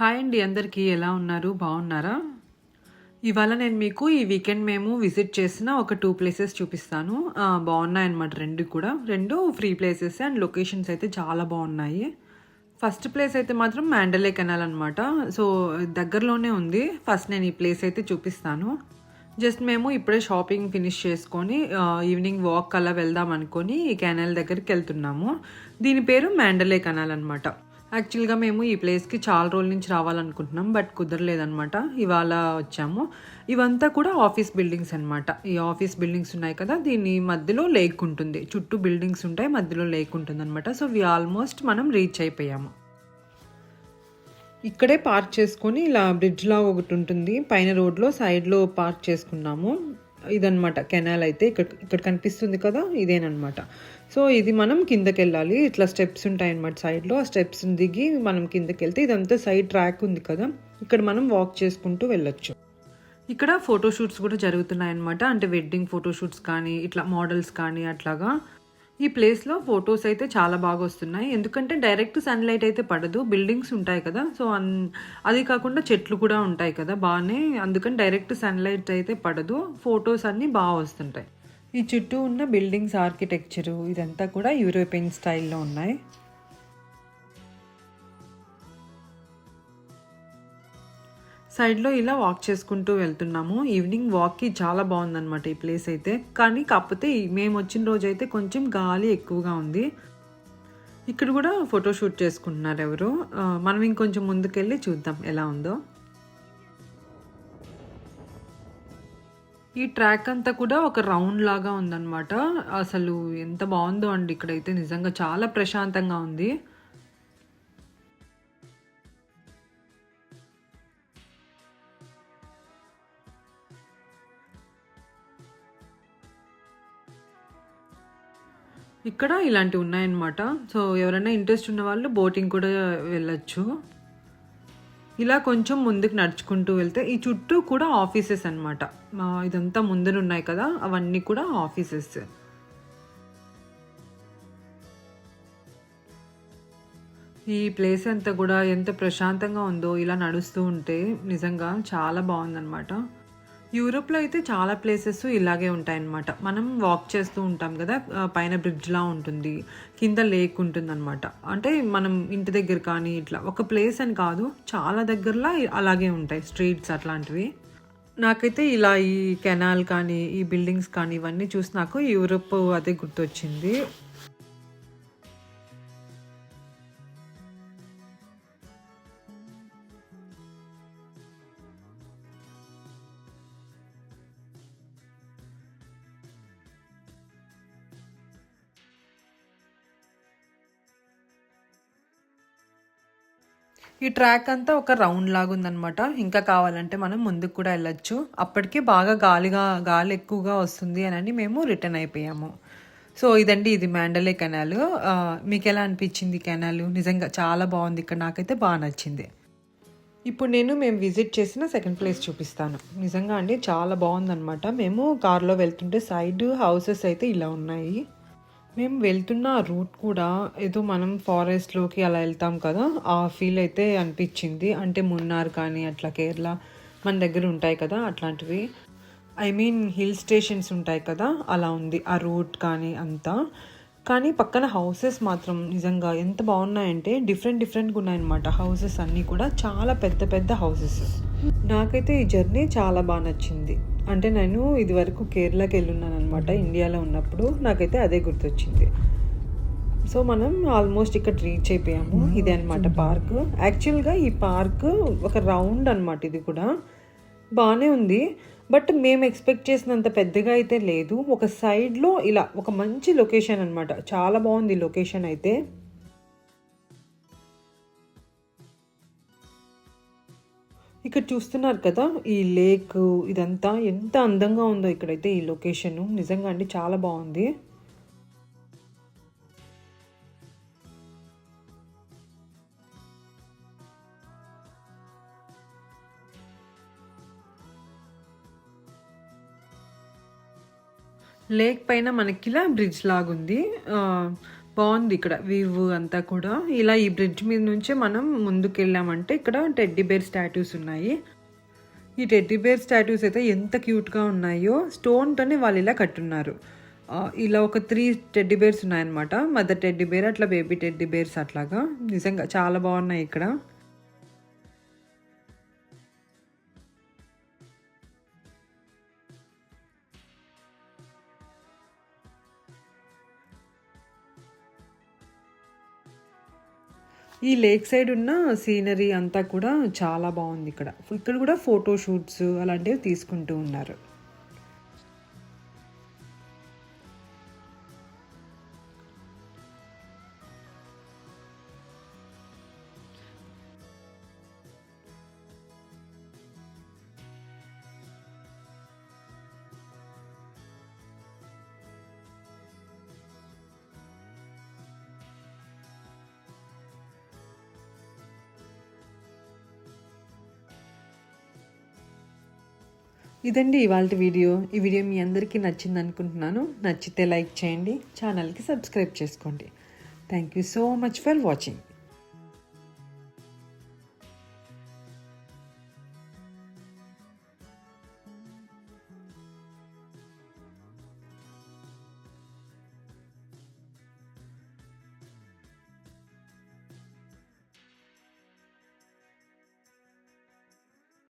Hi అండి అందరికీ ఎలా ఉన్నారు? బాగున్నారా? ఇవాళ నేను మీకు ఈ వీకెండ్ మేము విజిట్ చేసిన ఒక 2 ప్లేసెస్ చూపిస్తాను. బాగున్నాయన్నమాట 2 కూడా. 2 ఫ్రీ ప్లేసెస్ అండ్ లొకేషన్స్ అయితే చాలా బాగున్నాయి. ఫస్ట్ ప్లేస్ అయితే మాత్రం మాండలే కెనాల్ అనమాట. సో దగ్గరలోనే ఉంది. ఫస్ట్ నేను ఈ ప్లేస్ అయితే చూపిస్తాను. జస్ట్ మేము ఇప్పుడే షాపింగ్ ఫినిష్ చేసుకొని ఈవినింగ్ వాక్ అలా వెళ్దాం అనుకొని ఈ కెనాల్ దగ్గరికి వెళ్తున్నాము. దీని పేరు మాండలే కెనాల్ అనమాట. యాక్చువల్గా మేము ఈ ప్లేస్కి చాలా రోజుల నుంచి రావాలనుకుంటున్నాం, బట్ కుదరలేదనమాట. ఇవాళ వచ్చాము. ఇవంతా కూడా ఆఫీస్ బిల్డింగ్స్ అనమాట. ఈ ఆఫీస్ బిల్డింగ్స్ ఉన్నాయి కదా, దీని మధ్యలో లేక్ ఉంటుంది. చుట్టూ బిల్డింగ్స్ ఉంటాయి, మధ్యలో లేక్ ఉంటుంది అనమాట. సో ఆల్మోస్ట్ మనం రీచ్ అయిపోయాము. ఇక్కడే పార్క్ చేసుకొని ఇలా బ్రిడ్జ్ లాగా ఒకటి ఉంటుంది పైన రోడ్లో, సైడ్లో పార్క్ చేసుకున్నాము. ఇదనమాట కెనాల్ అయితే. ఇక్కడ కనిపిస్తుంది కదా, ఇదేనమాట. సో ఇది మనం కిందకి వెళ్ళాలి. ఇట్లా స్టెప్స్ ఉంటాయన్నమాట సైడ్లో. ఆ స్టెప్స్ దిగి మనం కిందకి వెళ్తే ఇదంతా సైడ్ ట్రాక్ ఉంది కదా, ఇక్కడ మనం వాక్ చేసుకుంటూ వెళ్ళొచ్చు. ఇక్కడ ఫోటోషూట్స్ కూడా జరుగుతున్నాయన్నమాట. అంటే వెడ్డింగ్ ఫోటోషూట్స్ కానీ, ఇట్లా మోడల్స్ కానీ అట్లాగా. ఈ ప్లేస్లో ఫొటోస్ అయితే చాలా బాగా వస్తున్నాయి. ఎందుకంటే డైరెక్ట్ సన్లైట్ అయితే పడదు, బిల్డింగ్స్ ఉంటాయి కదా. సో అది కాకుండా చెట్లు కూడా ఉంటాయి కదా బాగానే. అందుకని డైరెక్ట్ సన్లైట్ అయితే పడదు, ఫొటోస్ అన్నీ బాగా వస్తుంటాయి. ఈ చుట్టూ ఉన్న బిల్డింగ్స్ ఆర్కిటెక్చరు ఇదంతా కూడా యూరోపియన్ స్టైల్లో ఉన్నాయి. సైడ్లో ఇలా వాక్ చేసుకుంటూ వెళ్తున్నాము. ఈవినింగ్ వాక్కి చాలా బాగుందన్నమాట ఈ ప్లేస్ అయితే. కానీ కాకపోతే మేము వచ్చిన రోజు అయితే కొంచెం గాలి ఎక్కువగా ఉంది. ఇక్కడ కూడా ఫోటోషూట్ చేసుకుంటున్నారు ఎవరు. మనం ఇంకొంచెం ముందుకెళ్ళి చూద్దాం ఎలా ఉందో. ఈ ట్రాక్ అంతా కూడా ఒక రౌండ్ లాగా ఉందన్నమాట. అసలు ఎంత బాగుందో అండి ఇక్కడైతే. నిజంగా చాలా ప్రశాంతంగా ఉంది. ఇక్కడ ఇలాంటివి ఉన్నాయన్నమాట. సో ఎవరైనా ఇంట్రెస్ట్ ఉన్న వాళ్ళు బోటింగ్ కూడా వెళ్ళొచ్చు. ఇలా కొంచెం ముందుకు నడుచుకుంటూ వెళ్తే ఈ చుట్టూ కూడా ఆఫీసెస్ అనమాట. ఇదంతా ముందర ఉన్నాయి కదా, అవన్నీ కూడా ఆఫీసెస్. ఈ ప్లేస్ అంతా కూడా ఎంత ప్రశాంతంగా ఉందో ఇలా నడుస్తూ ఉంటే. నిజంగా చాలా బాగుందన్నమాట. యూరోప్లో అయితే చాలా ప్లేసెస్ ఇలాగే ఉంటాయన్నమాట. మనం వాక్ చేస్తూ ఉంటాం కదా, పైన బ్రిడ్జ్లా ఉంటుంది, కింద లేక్ ఉంటుంది అనమాట. అంటే మనం ఇంటి దగ్గర కానీ ఇట్లా ఒక ప్లేస్ అని కాదు, చాలా దగ్గరలో అలాగే ఉంటాయి స్ట్రీట్స్ అట్లాంటివి. నాకైతే ఇలా ఈ కెనాల్ కానీ, ఈ బిల్డింగ్స్ కానీ ఇవన్నీ చూసి నాకు యూరోప్ అదే గుర్తొచ్చింది. ఈ ట్రాక్ అంతా ఒక రౌండ్ లాగా ఉందన్నమాట. ఇంకా కావాలంటే మనం ముందుకు కూడా వెళ్ళొచ్చు. అప్పటికే బాగా గాలి ఎక్కువగా వస్తుంది అని మేము రిటర్న్ అయిపోయాము. సో ఇదండి, ఇది మాండలే కెనాల్. మీకు ఎలా అనిపించింది కెనాల్? నిజంగా చాలా బాగుంది ఇక్కడ, నాకైతే బాగా నచ్చింది. ఇప్పుడు మేము విజిట్ చేసిన సెకండ్ ప్లేస్ చూపిస్తాను. నిజంగా అండి చాలా బాగుందన్నమాట. మేము కార్లో వెళ్తుంటే సైడ్ హౌసెస్ అయితే ఇలా ఉన్నాయి. మేము వెళ్తున్న రూట్ కూడా ఏదో మనం ఫారెస్ట్లోకి అలా వెళ్తాం కదా, ఆ ఫీల్ అయితే అనిపించింది. అంటే మున్నార్ కానీ అట్లా కేరళ మన దగ్గర ఉంటాయి కదా అట్లాంటివి. ఐ మీన్ హిల్ స్టేషన్స్ ఉంటాయి కదా, అలా ఉంది ఆ రూట్ కానీ అంతా. కానీ పక్కన హౌసెస్ మాత్రం నిజంగా ఎంత బాగున్నాయంటే డిఫరెంట్గా ఉన్నాయన్నమాట. హౌసెస్ అన్నీ కూడా చాలా పెద్ద పెద్ద హౌసెస్. నాకైతే ఈ జర్నీ చాలా బాగా నచ్చింది. అంటే నేను ఇదివరకు కేరళకి వెళ్ళున్నాను అనమాట ఇండియాలో ఉన్నప్పుడు. నాకైతే అదే గుర్తొచ్చింది. సో మనం ఆల్మోస్ట్ ఇక్కడ రీచ్ అయిపోయాము. ఇదే అనమాట పార్క్. యాక్చువల్గా ఈ పార్క్ ఒక రౌండ్ అనమాట. ఇది కూడా బాగానే ఉంది, బట్ మేము ఎక్స్పెక్ట్ చేసినంత పెద్దగా అయితే లేదు. ఒక సైడ్లో ఇలా ఒక మంచి లొకేషన్ అనమాట. చాలా బాగుంది లొకేషన్ అయితే. ఇక్కడ చూస్తున్నారు కదా ఈ లేక్, ఇదంతా ఎంత అందంగా ఉందో ఇక్కడైతే ఈ లొకేషన్. నిజంగా అండి చాలా బాగుంది. లేక్ పైన మనకిలా బ్రిడ్జ్ లాగుంది. బాగుంది ఇక్కడ వ్యూ అంతా కూడా. ఇలా ఈ బ్రిడ్జ్ మీద నుంచే మనం ముందుకెళ్ళామంటే ఇక్కడ టెడ్డీ బేర్ స్టాట్యూస్ ఉన్నాయి. ఈ టెడ్డీ బేర్ స్టాట్యూస్ అయితే ఎంత క్యూట్గా ఉన్నాయో, స్టోన్తోనే వాళ్ళు ఇలా కట్టున్నారు. ఇలా ఒక 3 టెడ్డీ బేర్స్ ఉన్నాయన్నమాట. మదర్ టెడ్డీ బేర్, అట్లా బేబీ టెడ్డీ బేర్స్ అట్లాగా. నిజంగా చాలా బాగున్నాయి ఇక్కడ. ఈ లేక్ సైడ్ ఉన్న సీనరీ అంతా కూడా చాలా బాగుంది ఇక్కడ. ఇక్కడ కూడా ఫోటో షూట్స్ అలాంటివి తీసుకుంటూ ఉన్నారు. ఇదండి ఇవాల్టి వీడియో. ఈ వీడియో మీ అందరికీ నచ్చింది అనుకుంటున్నాను. నచ్చితే లైక్ చేయండి, ఛానల్కి సబ్స్క్రైబ్ చేసుకోండి. Thank you so much for watching.